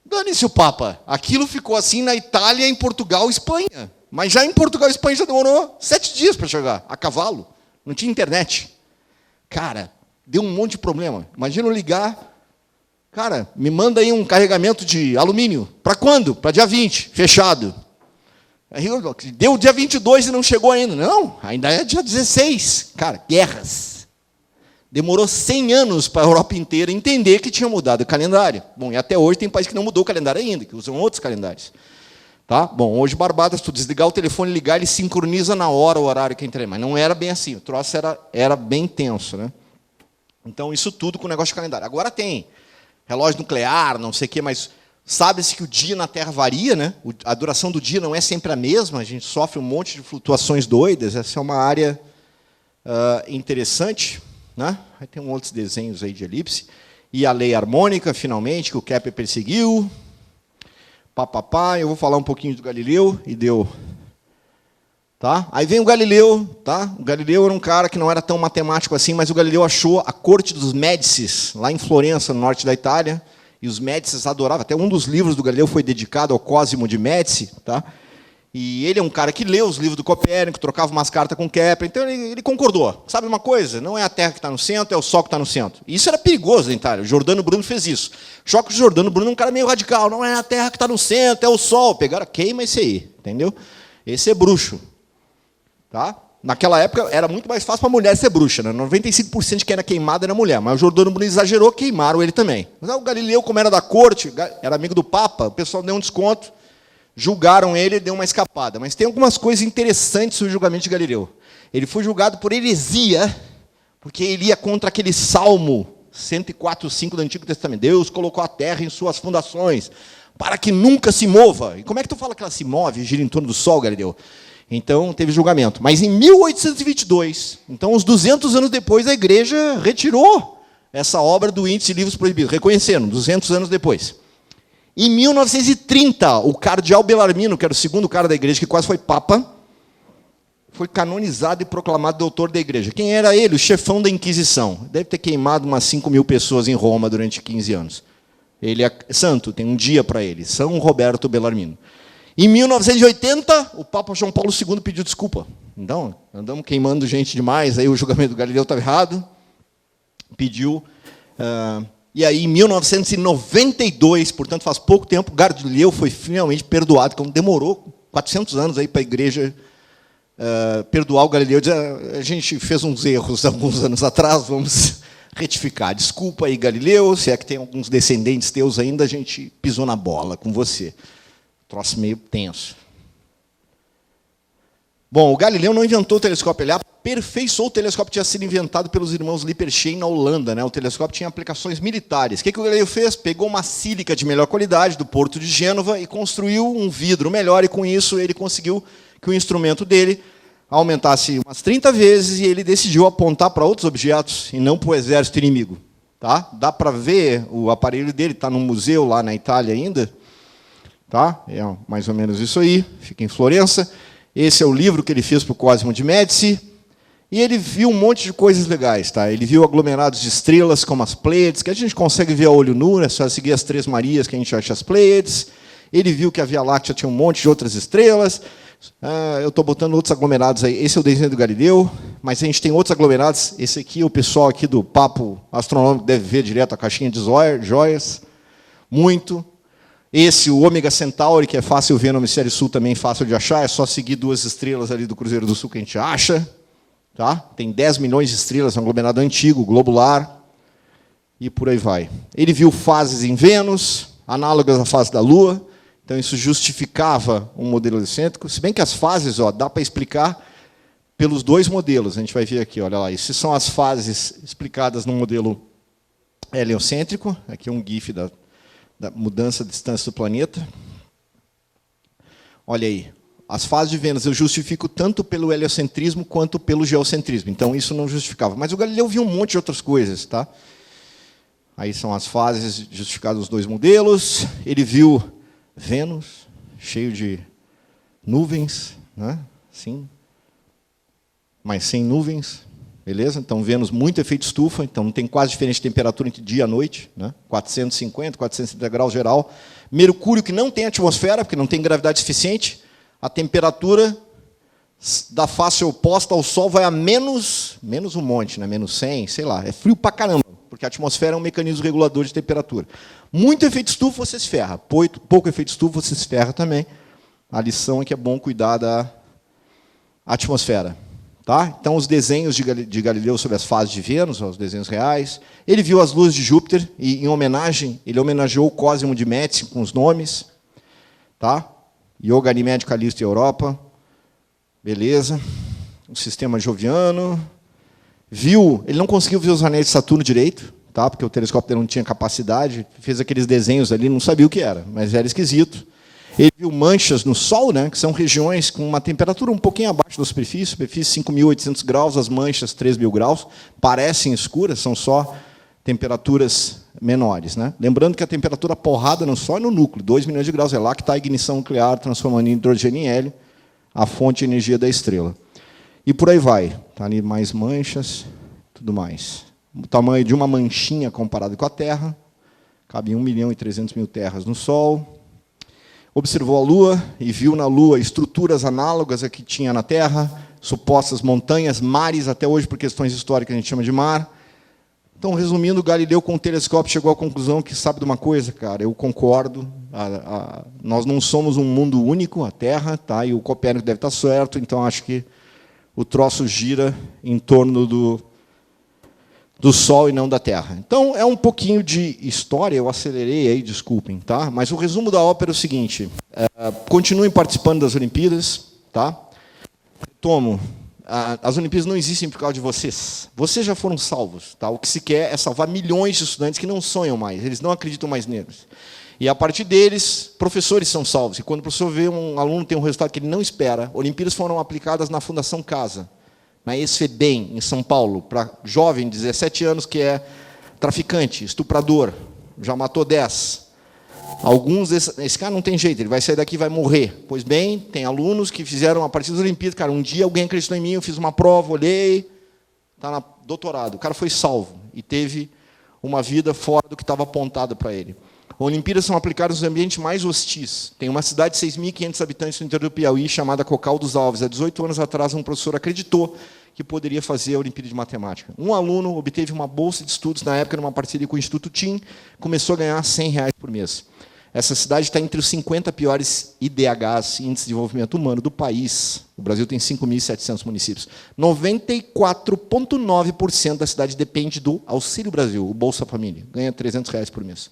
Dane-se o Papa. Aquilo ficou assim na Itália, em Portugal e Espanha. Mas já em Portugal e Espanha já demorou 7 dias para chegar, a cavalo. Não tinha internet. Cara, deu um monte de problema. Imagina eu ligar... Cara, me manda aí um carregamento de alumínio. Para quando? Para dia 20, fechado. Aí, deu dia 22 e não chegou ainda. Não, ainda é dia 16. Cara, guerras. Demorou 100 anos para a Europa inteira entender que tinha mudado o calendário. Bom, e até hoje tem país que não mudou o calendário ainda, que usam outros calendários. Tá? Bom, hoje Barbados, tu desligar o telefone, ligar, ele sincroniza na hora o horário que entrei. Mas não era bem assim, o troço era bem tenso, né? Então, isso tudo com o negócio de calendário. Agora tem relógio nuclear, não sei o quê, mas sabe-se que o dia na Terra varia, né? A duração do dia não é sempre a mesma, a gente sofre um monte de flutuações doidas, essa é uma área interessante, né? Aí tem outros desenhos aí de elipse. E a lei harmônica, finalmente, que o Kepler perseguiu. Eu vou falar um pouquinho do Galileu, e deu... Tá? Aí vem o Galileu, tá? O Galileu era um cara que não era tão matemático assim, mas o Galileu achou a corte dos Médicis, lá em Florença, no norte da Itália, e os Médicis adoravam. Até um dos livros do Galileu foi dedicado ao Cosimo de Médici, tá? E ele é um cara que leu os livros do Copérnico, trocava umas cartas com Kepler, então ele concordou. Sabe uma coisa? Não é a Terra que está no centro, é o Sol que está no centro. E isso era perigoso na Itália. O Giordano Bruno fez isso. Só que o Giordano Bruno é um cara meio radical. Não é a Terra que está no centro, é o Sol. Pegaram, queima esse aí, entendeu? Esse é bruxo. Tá? Naquela época era muito mais fácil para a mulher ser bruxa, né? 95% de quem era queimado era mulher, mas o Giordano Bruno exagerou, queimaram ele também. Mas o Galileu, como era da corte, era amigo do Papa, o pessoal deu um desconto, julgaram ele e deu uma escapada. Mas tem algumas coisas interessantes sobre o julgamento de Galileu. Ele foi julgado por heresia, porque ele ia contra aquele Salmo 104:5 do Antigo Testamento. Deus colocou a terra em suas fundações, para que nunca se mova. E como é que tu fala que ela se move, gira em torno do Sol, Galileu? Então, teve julgamento. Mas em 1822, então uns 200 anos depois, a igreja retirou essa obra do Índice de Livros Proibidos, reconhecendo, 200 anos depois. Em 1930, o cardeal Bellarmino, que era o segundo cara da igreja, que quase foi papa, foi canonizado e proclamado doutor da igreja. Quem era ele? O chefão da Inquisição. Deve ter queimado umas 5.000 pessoas em Roma durante 15 anos. Ele é santo, tem um dia para ele, São Roberto Bellarmino. Em 1980, o Papa João Paulo II pediu desculpa. Então, andamos queimando gente demais, aí o julgamento do Galileu estava errado. Pediu. E aí, em 1992, portanto, faz pouco tempo, Galileu foi finalmente perdoado, como demorou 400 anos para a igreja perdoar o Galileu. A gente fez uns erros alguns anos atrás, vamos retificar. Desculpa aí, Galileu, se é que tem alguns descendentes teus ainda, a gente pisou na bola com você. Troço meio tenso. Bom, o Galileu não inventou o telescópio, ele aperfeiçoou o telescópio que tinha sido inventado pelos irmãos Lippershey na Holanda. Né? O telescópio tinha aplicações militares. O que o Galileu fez? Pegou uma sílica de melhor qualidade do Porto de Gênova e construiu um vidro melhor, e com isso ele conseguiu que o instrumento dele aumentasse umas 30 vezes, e ele decidiu apontar para outros objetos e não para o exército inimigo. Tá? Dá para ver o aparelho dele, está no museu lá na Itália ainda. Tá? É mais ou menos isso aí, fica em Florença. Esse é o livro que ele fez para o Cosimo de Médici. E ele viu um monte de coisas legais. Tá? Ele viu aglomerados de estrelas, como as Pleiades, que a gente consegue ver a olho nu, é só seguir as Três Marias que a gente acha as Pleiades. Ele viu que a Via Láctea tinha um monte de outras estrelas. Eu estou botando outros aglomerados aí. Esse é o desenho do Galileu, mas a gente tem outros aglomerados. Esse aqui, o pessoal aqui do Papo Astronômico deve ver direto a caixinha de joias. Muito. Esse, o Ômega Centauri, que é fácil ver no Hemisfério Sul, também fácil de achar. É só seguir duas estrelas ali do Cruzeiro do Sul que a gente acha. Tá? Tem 10 milhões de estrelas, um aglomerado antigo, globular. E por aí vai. Ele viu fases em Vênus, análogas à fase da Lua. Então, isso justificava um modelo excêntrico. Se bem que as fases, dá para explicar pelos dois modelos. A gente vai ver aqui, olha lá. Essas são as fases explicadas no modelo heliocêntrico. Aqui é um GIF da mudança de distância do planeta. Olha aí. As fases de Vênus eu justifico tanto pelo heliocentrismo quanto pelo geocentrismo. Então, isso não justificava. Mas o Galileu viu um monte de outras coisas. Tá? Aí são as fases justificadas nos dois modelos. Ele viu Vênus, cheio de nuvens, né? Sim, mas sem nuvens, beleza? Então, Vênus, muito efeito estufa, então não tem quase diferença de temperatura entre dia e noite, né? 450, 430 graus geral. Mercúrio, que não tem atmosfera, porque não tem gravidade suficiente, a temperatura da face oposta ao Sol vai a menos um monte, né? Menos 100, sei lá, é frio pra caramba, porque a atmosfera é um mecanismo regulador de temperatura. Muito efeito estufa, você se ferra. Pouco efeito estufa, você se ferra também. A lição é que é bom cuidar da atmosfera. Tá? Então, os desenhos de Galileu sobre as fases de Vênus, os desenhos reais. Ele viu as luzes de Júpiter, e, em homenagem, ele homenageou o Cosimo de Médici com os nomes. Tá? Io Ganymede, Calisto e Europa. Beleza. O sistema joviano. Viu, ele não conseguiu ver os anéis de Saturno direito, tá? Porque o telescópio dele não tinha capacidade, fez aqueles desenhos ali, não sabia o que era, mas era esquisito. Ele viu manchas no Sol, né, que são regiões com uma temperatura um pouquinho abaixo da superfície 5.800 graus, as manchas 3.000 graus, parecem escuras, são só temperaturas menores. Né? Lembrando que a temperatura porrada no Sol é no núcleo, 2 milhões de graus, é lá que está a ignição nuclear, transformando hidrogênio em hélio, a fonte de energia da estrela. E por aí vai. Está ali mais manchas, tudo mais. O tamanho de uma manchinha comparado com a Terra. Cabe 1.300.000 terras no Sol. Observou a Lua e viu na Lua estruturas análogas a que tinha na Terra, supostas montanhas, mares, até hoje, por questões históricas, a gente chama de mar. Então, resumindo, Galileu, com o telescópio, chegou à conclusão que, sabe de uma coisa, cara, eu concordo, nós não somos um mundo único, a Terra, tá? E o Copérnico deve estar certo, então acho que o troço gira em torno do Sol e não da Terra. Então, é um pouquinho de história, eu acelerei aí, desculpem, tá? Mas o resumo da ópera é o seguinte, continuem participando das Olimpíadas, tá? Retomo, as Olimpíadas não existem por causa de vocês. Vocês já foram salvos, tá? O que se quer é salvar milhões de estudantes que não sonham mais, eles não acreditam mais neles. E, a partir deles, professores são salvos. E, quando o professor vê um aluno ter um resultado que ele não espera, Olimpíadas foram aplicadas na Fundação Casa, na ESFEBEM, em São Paulo, para jovem de 17 anos que é traficante, estuprador, já matou 10. Alguns, esse cara não tem jeito, ele vai sair daqui e vai morrer. Pois bem, tem alunos que fizeram, a partir das Olimpíadas, cara, um dia alguém acreditou em mim, eu fiz uma prova, olhei, está na doutorado. O cara foi salvo e teve uma vida fora do que estava apontado para ele. Olimpíadas são aplicadas nos ambientes mais hostis. Tem uma cidade de 6.500 habitantes no interior do Piauí, chamada Cocal dos Alves. Há 18 anos atrás, um professor acreditou que poderia fazer a Olimpíada de Matemática. Um aluno obteve uma bolsa de estudos, na época, numa parceria com o Instituto TIM, começou a ganhar R$100 por mês. Essa cidade está entre os 50 piores IDHs, Índice de Desenvolvimento Humano, do país. O Brasil tem 5.700 municípios. 94,9% da cidade depende do Auxílio Brasil, o Bolsa Família. Ganha R$300 por mês.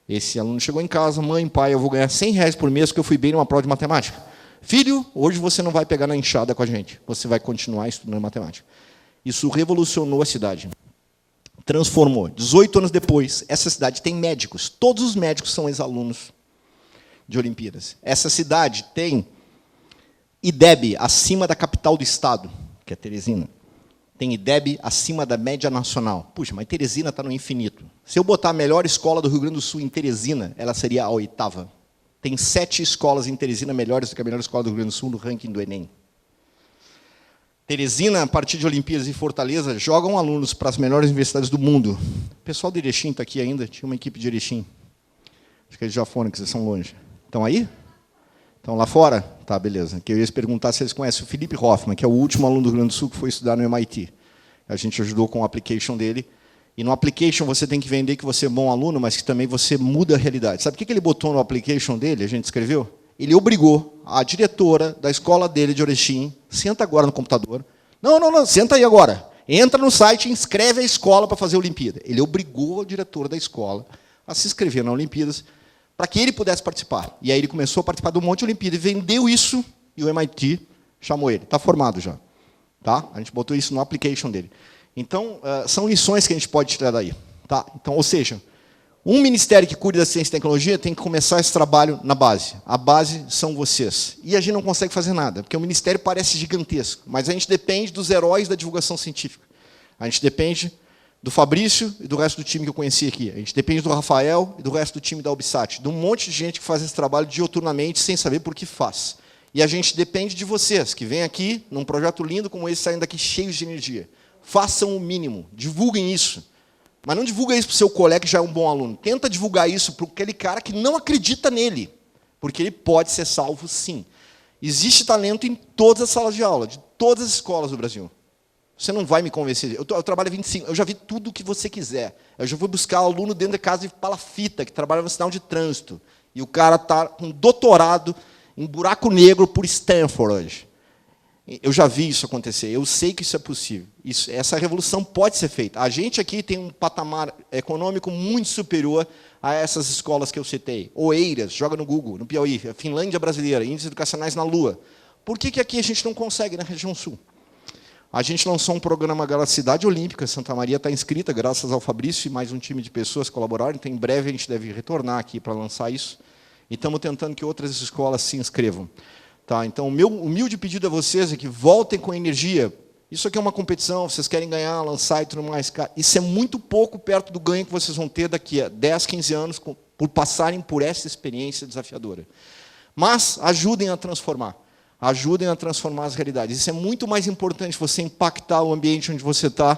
Esse aluno chegou em casa, mãe, pai, eu vou ganhar R$100 por mês porque eu fui bem numa prova de matemática. Filho, hoje você não vai pegar na enxada com a gente, você vai continuar estudando matemática. Isso revolucionou a cidade. Transformou. 18 anos depois, essa cidade tem médicos. Todos os médicos são ex-alunos de Olimpíadas. Essa cidade tem IDEB acima da capital do estado, que é Teresina. Tem IDEB acima da média nacional. Puxa, mas Teresina está no infinito. Se eu botar a melhor escola do Rio Grande do Sul em Teresina, ela seria a 8ª. Tem 7 escolas em Teresina melhores do que a melhor escola do Rio Grande do Sul no ranking do Enem. Teresina, a partir de Olimpíadas e Fortaleza, jogam alunos para as melhores universidades do mundo. O pessoal de Erechim está aqui ainda, tinha uma equipe de Erechim. Acho que eles já foram, que vocês são longe. Estão aí? Estão lá fora? Tá, beleza. Que eu ia perguntar se eles conhecem o Felipe Hoffman, que é o último aluno do Rio Grande do Sul que foi estudar no MIT. A gente ajudou com o application dele. E no application você tem que vender que você é bom aluno, mas que também você muda a realidade. Sabe o que ele botou no application dele, a gente escreveu? Ele obrigou a diretora da escola dele de Erechim, senta agora no computador. Não, senta aí agora. Entra no site e inscreve a escola para fazer a Olimpíada. Ele obrigou a diretora da escola a se inscrever na Olimpíadas para que ele pudesse participar. E aí ele começou a participar de um monte de Olimpíada e vendeu isso, e o MIT chamou ele. Está formado já. Tá? A gente botou isso no application dele. Então, são lições que a gente pode tirar daí. Tá? Então, ou seja, um ministério que cuida da ciência e tecnologia tem que começar esse trabalho na base. A base são vocês. E a gente não consegue fazer nada, porque o ministério parece gigantesco, mas a gente depende dos heróis da divulgação científica. A gente depende do Fabrício e do resto do time que eu conheci aqui. A gente depende do Rafael e do resto do time da Ubsat, de um monte de gente que faz esse trabalho dioturnamente, sem saber por que faz. E a gente depende de vocês, que vêm aqui, num projeto lindo como esse, saindo daqui cheios de energia. Façam o mínimo, divulguem isso. Mas não divulga isso para o seu colega que já é um bom aluno. Tenta divulgar isso para aquele cara que não acredita nele, porque ele pode ser salvo, sim. Existe talento em todas as salas de aula, de todas as escolas do Brasil. Você não vai me convencer. Eu trabalho há 25, eu já vi tudo o que você quiser. Eu já fui buscar aluno dentro da casa de palafita, que trabalha no sinal de trânsito. E o cara está com doutorado em buraco negro por Stanford hoje. Eu já vi isso acontecer, eu sei que isso é possível. Essa revolução pode ser feita. A gente aqui tem um patamar econômico muito superior a essas escolas que eu citei. Oeiras, joga no Google, no Piauí, Finlândia brasileira, índices educacionais na Lua. Por que aqui a gente não consegue na região sul? A gente lançou um programa agora, Cidade Olímpica, Santa Maria está inscrita, graças ao Fabrício e mais um time de pessoas que colaboraram, então em breve a gente deve retornar aqui para lançar isso. E estamos tentando que outras escolas se inscrevam. Tá, então, o meu humilde pedido a vocês é que voltem com energia. Isso aqui é uma competição, vocês querem ganhar, lançar e tudo mais. Isso é muito pouco perto do ganho que vocês vão ter daqui a 10, 15 anos por passarem por essa experiência desafiadora. Mas ajudem a transformar. Ajudem a transformar as realidades. Isso é muito mais importante, você impactar o ambiente onde você está,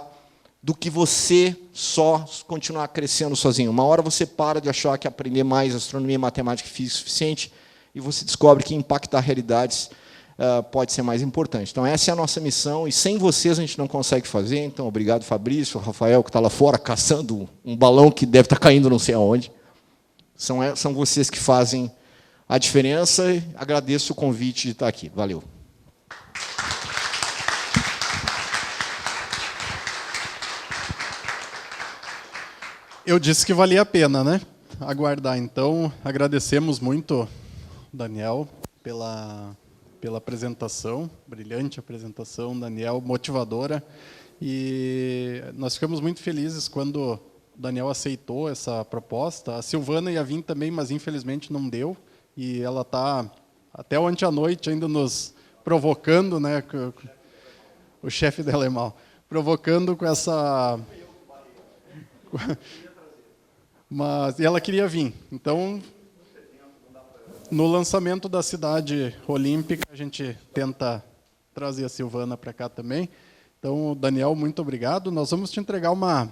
do que você só continuar crescendo sozinho. Uma hora você para de achar que aprender mais astronomia, matemática e física é suficiente, e você descobre que impactar realidades pode ser mais importante. Então, essa é a nossa missão, e sem vocês a gente não consegue fazer. Então, obrigado, Fabrício, Rafael, que está lá fora, caçando um balão que deve estar caindo não sei aonde. São vocês que fazem a diferença, e agradeço o convite de estar aqui. Valeu. Eu disse que valia a pena, né? Aguardar. Então, agradecemos muito, Daniel, pela apresentação, brilhante apresentação, Daniel, motivadora. E nós ficamos muito felizes quando o Daniel aceitou essa proposta. A Silvana ia vir também, mas infelizmente não deu. E ela está, até ontem à noite, ainda nos provocando, né? O chefe dela é mau. Provocando com essa... Mas e ela queria vir. Então, no lançamento da Cidade Olímpica, a gente tenta trazer a Silvana para cá também. Então, Daniel, muito obrigado. Nós vamos te entregar uma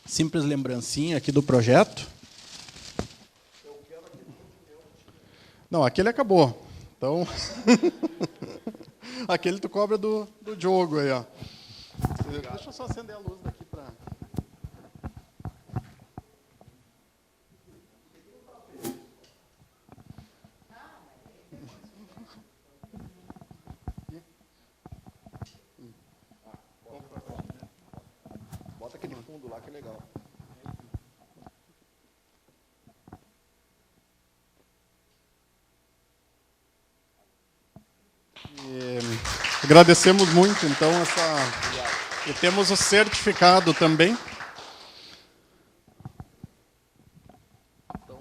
simples lembrancinha aqui do projeto. Não, aquele acabou. Então, aquele tu cobra do Diogo aí, ó. Deixa eu só acender a luz daqui para... lá, que legal. Agradecemos muito, então, e temos o certificado também. Então,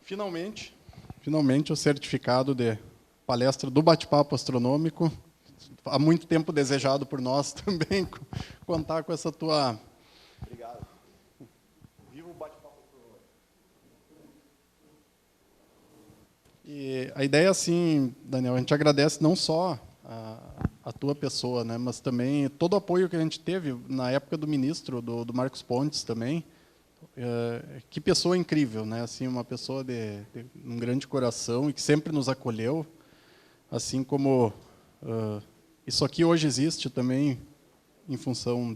finalmente o certificado de palestra do Bate-Papo Astronômico. Há muito tempo desejado por nós também, contar com essa tua... Obrigado. Viva o Bate-Papo Astronômico. E a ideia, assim, Daniel, a gente agradece não só a tua pessoa, né, mas também todo o apoio que a gente teve na época do ministro, do Marcos Pontes também. Que pessoa incrível, né? Assim, uma pessoa de um grande coração e que sempre nos acolheu, assim como isso aqui hoje existe também em função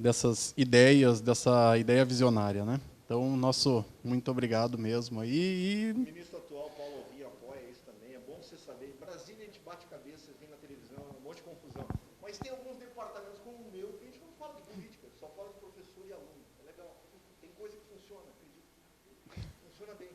dessas ideias, dessa ideia visionária, né? Então, nosso muito obrigado mesmo. O ministro atual, Paulo Alvim, apoia isso também. É bom você saber. Em Brasília, a gente bate cabeça, vem na televisão, um monte de confusão. Mas tem alguns departamentos, como o meu, que a gente não fala de política, só fala de professor e aluno. É legal. Tem coisa que funciona, acredito. Funciona bem.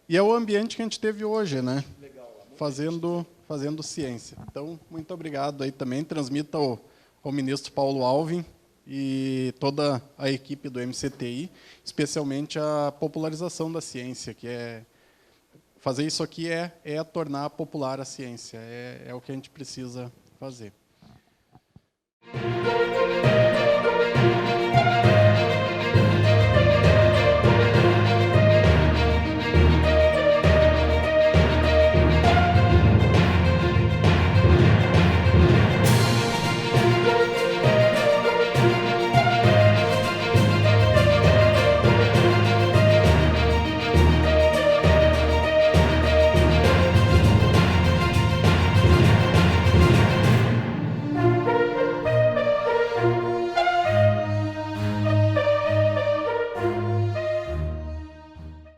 E é o ambiente que a gente teve hoje, né? Legal. Fazendo ciência. Então, muito obrigado aí também. Transmita ao ministro Paulo Alvim e toda a equipe do MCTI, especialmente a popularização da ciência, que fazer isso aqui é tornar popular a ciência, é o que a gente precisa fazer.